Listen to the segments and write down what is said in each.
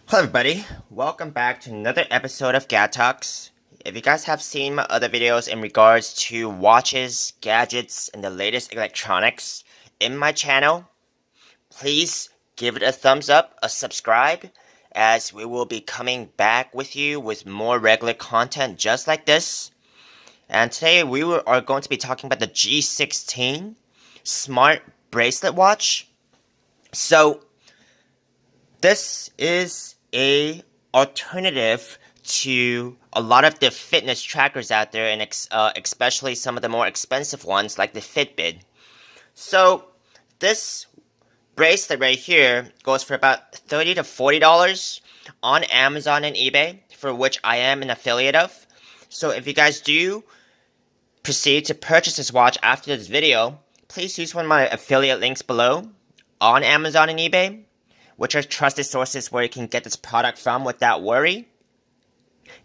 Hello everybody, welcome back to another episode of Gad Talks. If you guys have seen my other videos in regards to watches, gadgets, and the latest electronics in my channel, please give it a thumbs up, a subscribe, as we will be coming back with you with more regular content just like this. And today are going to be talking about the G16 smart bracelet watch. So, this is a alternative to a lot of the fitness trackers out there, and especially some of the more expensive ones like the Fitbit. So this bracelet right here goes for about $30 to $40 on Amazon and eBay, for which I am an affiliate of. So if you guys do proceed to purchase this watch after this video, please use one of my affiliate links below on Amazon and eBay, which are trusted sources where you can get this product from without worry.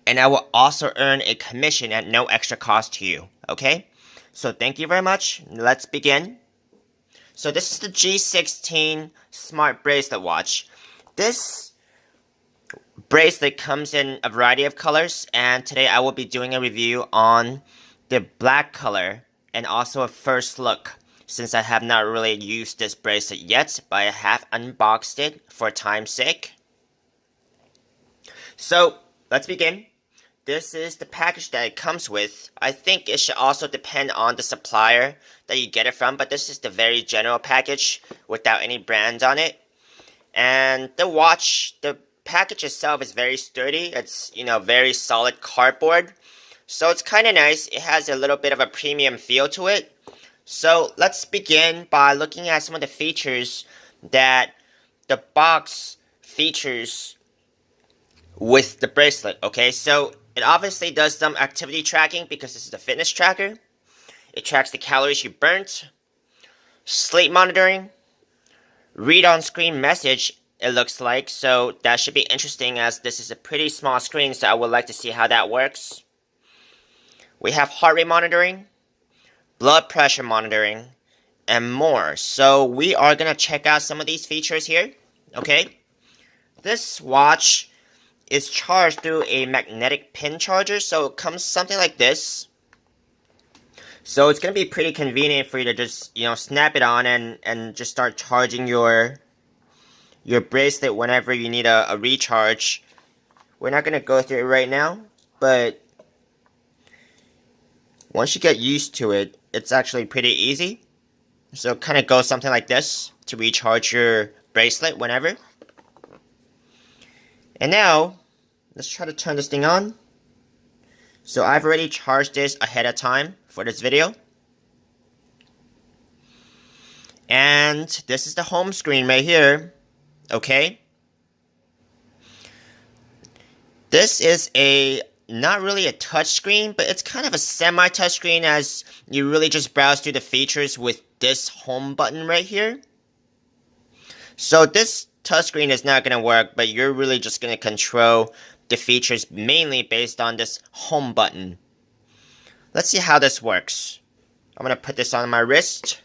And I will also earn a commission at no extra cost to you, okay? So thank you very much. Let's begin. So this is the G16 Smart Bracelet Watch. This bracelet comes in a variety of colors, and today I will be doing a review on the black color and also a first look, since I have not really used this bracelet yet, but I have unboxed it for time's sake. So, let's begin. This is the package that it comes with. I think it should also depend on the supplier that you get it from, but this is the very general package without any brands on it. And the package itself is very sturdy. It's, very solid cardboard. So it's kind of nice. It has a little bit of a premium feel to it. So let's begin by looking at some of the features that the box features with the bracelet. Okay, so it obviously does some activity tracking because this is a fitness tracker. It tracks the calories you burnt, sleep monitoring, read on screen message, it looks like. So that should be interesting, as this is a pretty small screen, so I would like to see how that works. We have heart rate monitoring, blood pressure monitoring, and more. So we are going to check out some of these features here. Okay, this watch is charged through a magnetic pin charger, so it comes something like this. So it's going to be pretty convenient for you to just, snap it on and just start charging your bracelet whenever you need a recharge. We're not going to go through it right now, but once you get used to it, it's actually pretty easy. So it kind of goes something like this to recharge your bracelet whenever. And now, let's try to turn this thing on. So I've already charged this ahead of time for this video. And this is the home screen right here. Okay. This is not really a touch screen, but it's kind of a semi-touch screen, as you really just browse through the features with this home button right here. So this touchscreen is not going to work, but you're really just going to control the features mainly based on this home button. Let's see how this works. I'm going to put this on my wrist.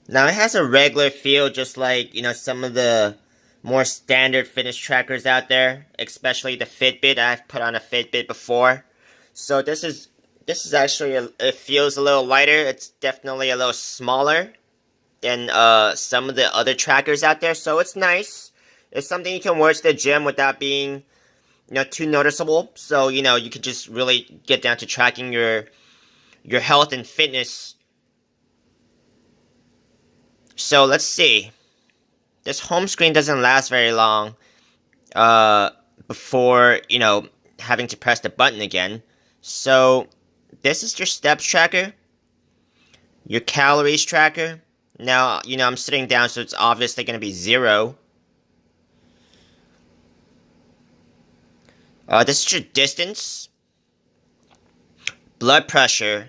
Now it has a regular feel, just like, some of the more standard fitness trackers out there, especially the Fitbit. I've put on a Fitbit before. So this is actually, it feels a little lighter. It's definitely a little smaller than some of the other trackers out there. So it's nice. It's something you can wear to the gym without being, too noticeable. So, you can just really get down to tracking your health and fitness. So let's see. This home screen doesn't last very long before, having to press the button again. So this is your steps tracker, your calories tracker. Now, I'm sitting down, so it's obviously going to be 0. This is your distance, blood pressure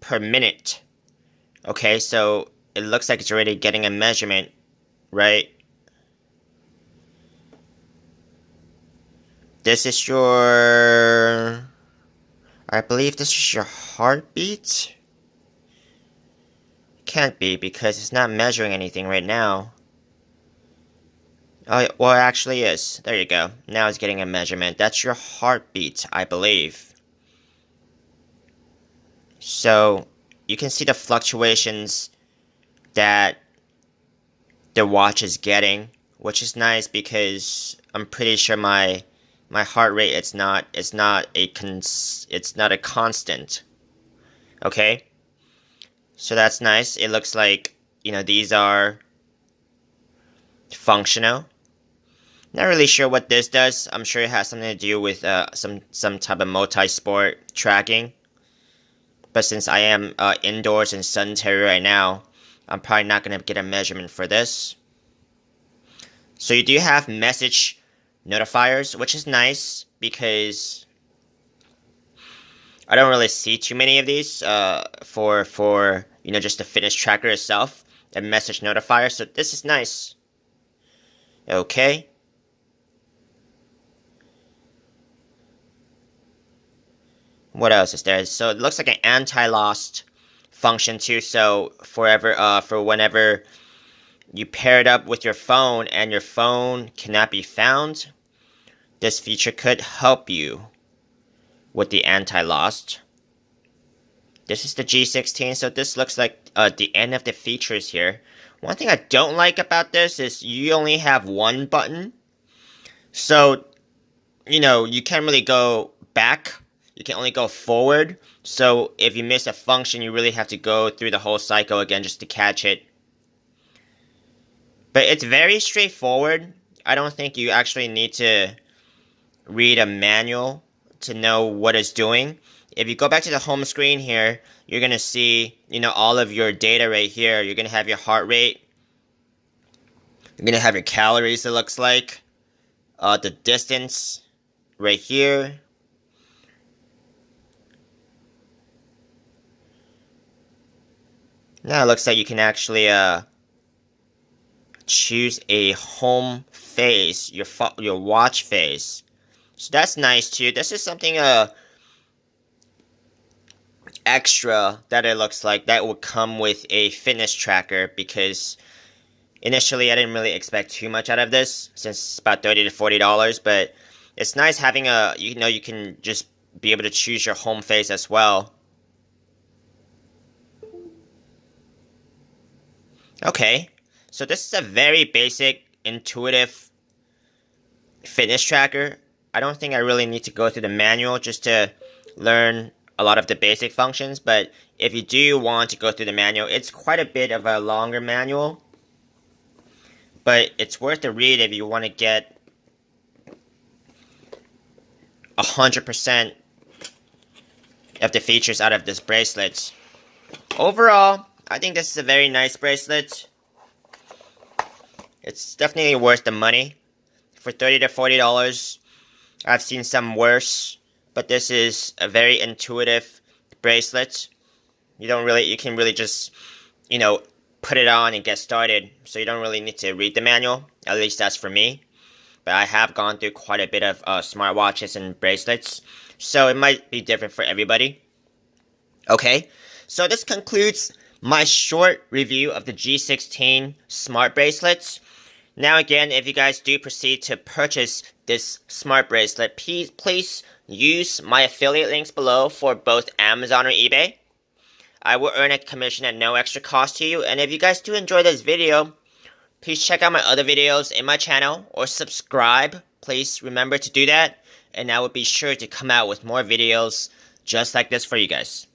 per minute. Okay, so it looks like it's already getting a measurement, right? This is I believe this is your heartbeat. can't be because it's not measuring anything right now. Oh, well, it actually is. There you go. Now it's getting a measurement. That's your heartbeat, I believe. So, you can see the fluctuations that the watch is getting, which is nice because I'm pretty sure my heart rate it's not a constant. Okay? So that's nice. It looks like, these are functional. Not really sure what this does. I'm sure it has something to do with some type of multi-sport tracking. But since I am indoors in sedentary right now, I'm probably not going to get a measurement for this. So you do have message notifiers, which is nice because I don't really see too many of these for just the fitness tracker itself, a message notifier. So this is nice. Okay. What else is there? So it looks like an anti-lost function too. So for whenever you pair it up with your phone and your phone cannot be found, this feature could help you with the anti-lost. This is the G16, so this looks like the end of the features here. One thing I don't like about this is you only have one button. So, you can't really go back. You can only go forward. So if you miss a function, you really have to go through the whole cycle again just to catch it. But it's very straightforward. I don't think you actually need to read a manual to know what it's doing. If you go back to the home screen here, you're going to see, all of your data right here. You're going to have your heart rate. You're going to have your calories, it looks like. The distance right here. Now it looks like you can actually choose a home face, your watch face. So that's nice too. This is something extra that it looks like that would come with a fitness tracker, because initially I didn't really expect too much out of this since it's about $30 to $40, but it's nice having you can just be able to choose your home face as well. Okay, so this is a very basic, intuitive fitness tracker. I don't think I really need to go through the manual just to learn a lot of the basic functions, but if you do want to go through the manual, it's quite a bit of a longer manual, but it's worth the read if you want to get 100% of the features out of this bracelet. Overall, I think this is a very nice bracelet. It's definitely worth the money. For $30 to $40, I've seen some worse, but this is a very intuitive bracelet. You can really just, put it on and get started. So you don't really need to read the manual. At least that's for me. But I have gone through quite a bit of smartwatches and bracelets, so it might be different for everybody. Okay, so this concludes my short review of the G16 smart bracelets. Now again, if you guys do proceed to purchase this smart bracelet, please use my affiliate links below for both Amazon or eBay. I will earn a commission at no extra cost to you. And if you guys do enjoy this video, please check out my other videos in my channel or subscribe. Please remember to do that. And I will be sure to come out with more videos just like this for you guys.